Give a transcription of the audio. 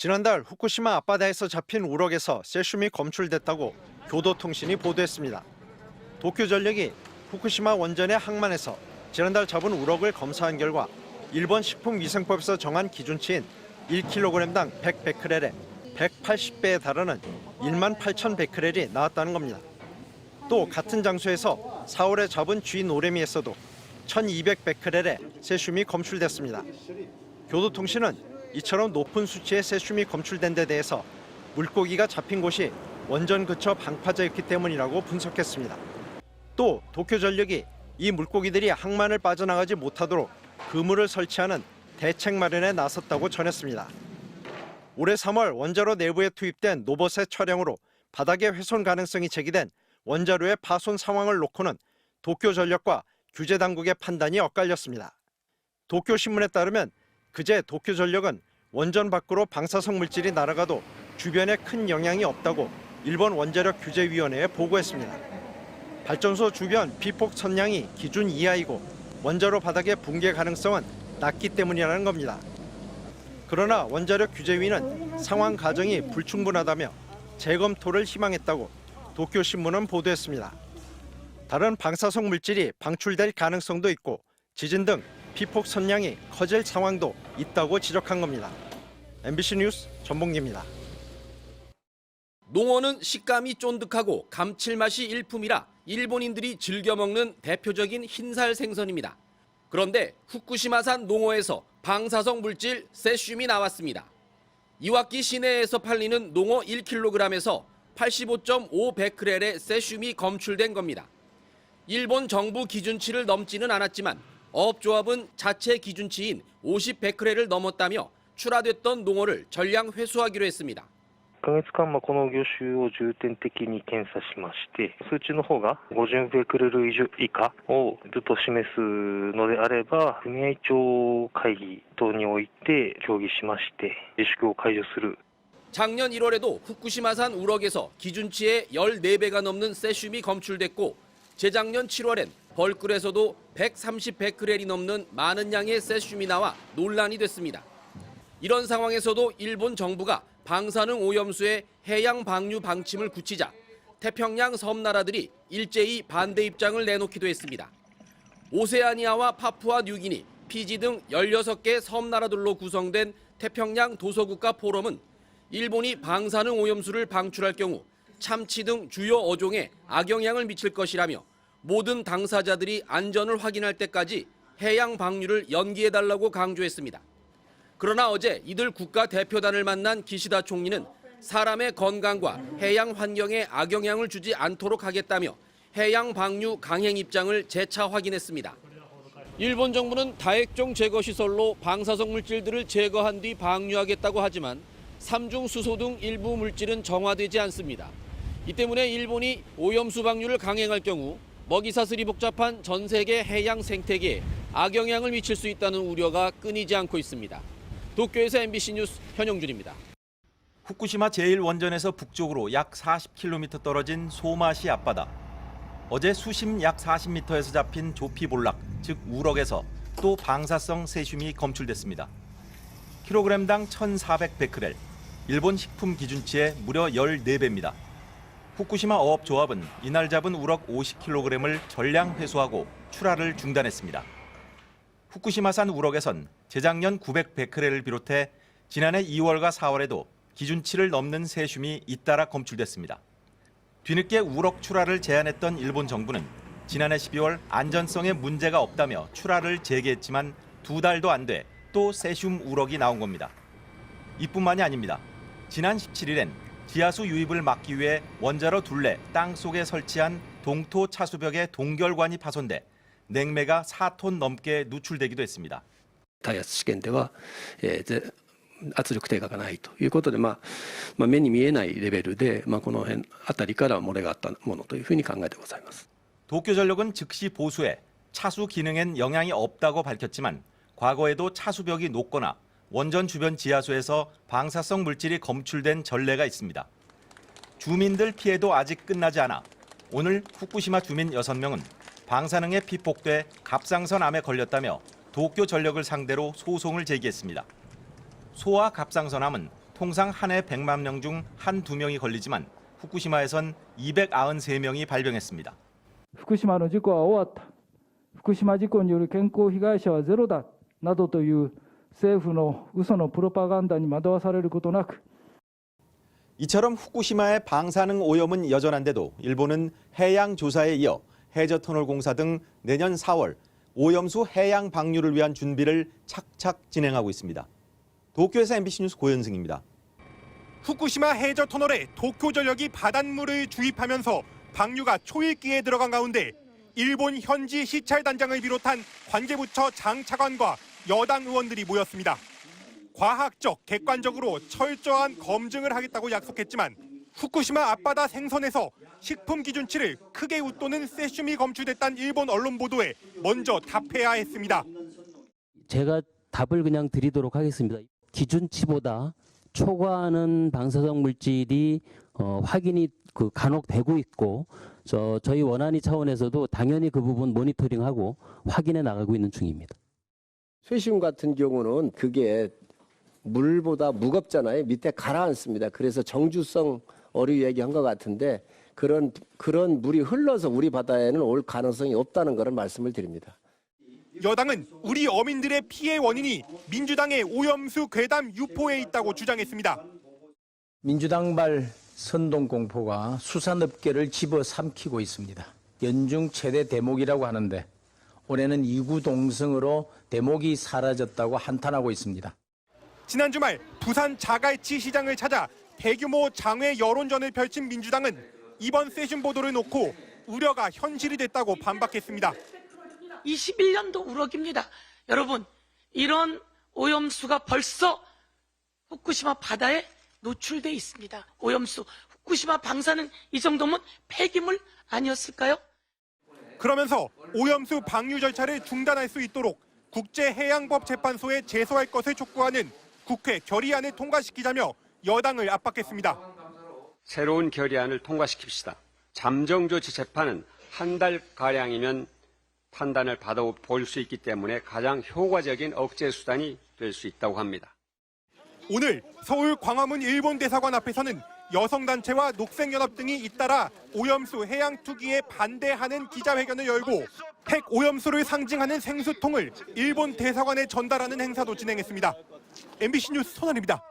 지난달 후쿠시마 앞바다에서 잡힌 우럭에서 세슘이 검출됐다고 교도통신이 보도했습니다. 도쿄전력이 후쿠시마 원전의 항만에서 지난달 잡은 우럭을 검사한 결과 일본 식품위생법에서 정한 기준치인 1kg당 100베크렐에 180배에 달하는 18,100베크렐이 나왔다는 겁니다. 또 같은 장소에서 4월에 잡은 쥐 노래미에서도 1,200베크렐의 세슘이 검출됐습니다. 교도통신은 이처럼 높은 수치의 세슘이 검출된 데 대해서 물고기가 잡힌 곳이 원전 근처 방파제였기 때문이라고 분석했습니다. 또 도쿄전력이 이 물고기들이 항만을 빠져나가지 못하도록 그물을 설치하는 대책 마련에 나섰다고 전했습니다. 올해 3월 원자로 내부에 투입된 로봇의 촬영으로 바닥의 훼손 가능성이 제기된 원자로의 파손 상황을 놓고는 도쿄전력과 규제당국의 판단이 엇갈렸습니다. 도쿄신문에 따르면 그제 도쿄전력은 원전 밖으로 방사성 물질이 날아가도 주변에 큰 영향이 없다고 일본 원자력 규제위원회에 보고했습니다. 발전소 주변 비폭 선량이 기준 이하이고 원자로 바닥의 붕괴 가능성은 낮기 때문이라는 겁니다. 그러나 원자력 규제위는 상황 가정이 불충분하다며 재검토를 희망했다고 도쿄신문은 보도했습니다. 다른 방사성 물질이 방출될 가능성도 있고 지진 등 피폭 선량이 커질 상황도 있다고 지적한 겁니다. MBC 뉴스 전봉기입니다. 농어는 식감이 쫀득하고 감칠맛이 일품이라 일본인들이 즐겨 먹는 대표적인 흰살 생선입니다. 그런데 후쿠시마산 농어에서 방사성 물질 세슘이 나왔습니다. 이와키 시내에서 팔리는 농어 1kg에서 85.5베크렐의 세슘이 검출된 겁니다. 일본 정부 기준치를 넘지는 않았지만 어업조합은 자체 기준치인 50베크렐을 넘었다며 출하됐던 농어를 전량 회수하기로 했습니다. 1ヶ月間この魚種を重点的に検査しまして、数値の方が50ベクレル以下をずっと示すのであれば、組合長会議等において協議しまして、自粛を解除する。 작년 1월에도 후쿠시마산 우럭에서 기준치의 14배가 넘는 세슘이 검출됐고 재작년 7월엔 벌꿀에서도 130베크렐이 넘는 많은 양의 세슘이 나와 논란이 됐습니다. 이런 상황에서도 일본 정부가 방사능 오염수의 해양 방류 방침을 굳히자 태평양 섬나라들이 일제히 반대 입장을 내놓기도 했습니다. 오세아니아와 파푸아 뉴기니, 피지 등 16개 섬나라들로 구성된 태평양 도서국가 포럼은 일본이 방사능 오염수를 방출할 경우 참치 등 주요 어종에 악영향을 미칠 것이라며 모든 당사자들이 안전을 확인할 때까지 해양 방류를 연기해달라고 강조했습니다. 그러나 어제 이들 국가 대표단을 만난 기시다 총리는 사람의 건강과 해양 환경에 악영향을 주지 않도록 하겠다며 해양 방류 강행 입장을 재차 확인했습니다. 일본 정부는 다액종 제거 시설로 방사성 물질들을 제거한 뒤 방류하겠다고 하지만 삼중 수소 등 일부 물질은 정화되지 않습니다. 이 때문에 일본이 오염수 방류를 강행할 경우 먹이사슬이 복잡한 전 세계 해양 생태계에 악영향을 미칠 수 있다는 우려가 끊이지 않고 있습니다. 도쿄에서 MBC 뉴스 현영준입니다. 후쿠시마 제1원전에서 북쪽으로 약 40km 떨어진 소마시 앞바다. 어제 수심 약 40m에서 잡힌 조피볼락, 즉 우럭에서 또 방사성 세슘이 검출됐습니다. 킬로그램당 1,400베크렐, 일본 식품 기준치의 무려 14배입니다. 후쿠시마 어업조합은 이날 잡은 우럭 50kg을 전량 회수하고 출하를 중단했습니다. 후쿠시마산 우럭에선 재작년 900베크렐을 비롯해 지난해 2월과 4월에도 기준치를 넘는 세슘이 잇따라 검출됐습니다. 뒤늦게 우럭 출하를 제한했던 일본 정부는 지난해 12월 안전성에 문제가 없다며 출하를 재개했지만 2달도 안 돼 또 세슘 우럭이 나온 겁니다. 이뿐만이 아닙니다. 지난 17일엔 지하수 유입을 막기 위해 원자로 둘레 땅속에 설치한 동토 차수벽의 동결관이 파손돼 냉매가 4톤 넘게 누출되기도 했습니다. 耐圧試験では、圧力低下がないということで、目に見えないレベルで、この辺あたりから漏れがあったものというふうに考えてございます。 도쿄전력은 즉시 보수해 차수 기능엔 영향이 없다고 밝혔지만 과거에도 차수벽이 녹거나 원전 주변 지하수에서 방사성 물질이 검출된 전례가 있습니다. 주민들 피해도 아직 끝나지 않아 오늘 후쿠시마 주민 6명은 방사능에 피폭돼 갑상선암에 걸렸다며 도쿄전력을 상대로 소송을 제기했습니다. 소아 갑상선암은 통상 한 해 100만 명 중 한두 명이 걸리지만 후쿠시마에선 293명이 발병했습니다. 福島の事故は終わった。福島事故による健康被害者はゼロだ。などという政府の嘘のプロパガンダに惑わされることなく 이처럼 후쿠시마의 방사능 오염은 여전한데도 일본은 해양 조사에 이어 해저 터널 공사 등 내년 4월 오염수 해양 방류를 위한 준비를 착착 진행하고 있습니다. 도쿄에서 MBC 뉴스 고현승입니다. 후쿠시마 해저 터널에 도쿄전력이 바닷물을 주입하면서 방류가 초읽기에 들어간 가운데 일본 현지 시찰단장을 비롯한 관계부처 장차관과 여당 의원들이 모였습니다. 과학적, 객관적으로 철저한 검증을 하겠다고 약속했지만 후쿠시마 앞바다 생선에서 식품 기준치를 크게 웃도는 세슘이 검출됐다는 일본 언론 보도에 먼저 답해야 했습니다. 제가 답을 그냥 드리도록 하겠습니다. 기준치보다 초과하는 방사성 물질이 확인이 간혹 되고 있고 저희 원안위 차원에서도 당연히 그 부분 모니터링하고 확인해 나가고 있는 중입니다. 세슘 같은 경우는 그게 물보다 무겁잖아요. 밑에 가라앉습니다. 그래서 정주성 어류 얘기한 것 같은데 그런 물이 흘러서 우리 바다에는 올 가능성이 없다는 것을 말씀을 드립니다. 여당은 우리 어민들의 피해 원인이 민주당의 오염수 괴담 유포에 있다고 주장했습니다. 민주당발 선동공포가 수산업계를 집어삼키고 있습니다. 연중 최대 대목이라고 하는데 올해는 이구동성으로 대목이 사라졌다고 한탄하고 있습니다. 지난 주말 부산 자갈치 시장을 찾아 대규모 장외 여론전을 펼친 민주당은 이번 세슘 보도를 놓고 우려가 현실이 됐다고 반박했습니다. 21년도 우럭입니다. 여러분, 이런 오염수가 벌써 후쿠시마 바다에 노출돼 있습니다. 오염수, 후쿠시마 방사능 이 정도면 폐기물 아니었을까요? 그러면서 오염수 방류 절차를 중단할 수 있도록 국제해양법재판소에 제소할 것을 촉구하는 국회 결의안을 통과시키자며 여당을 압박했습니다. 새로운 결의안을 통과시킵시다. 잠정조치 재판은 한 달가량이면 판단을 받아볼 수 있기 때문에 가장 효과적인 억제 수단이 될 수 있다고 합니다. 오늘 서울 광화문 일본 대사관 앞에서는 여성단체와 녹색연합 등이 잇따라 오염수 해양 투기에 반대하는 기자회견을 열고 핵 오염수를 상징하는 생수통을 일본 대사관에 전달하는 행사도 진행했습니다. MBC 뉴스 손환입니다.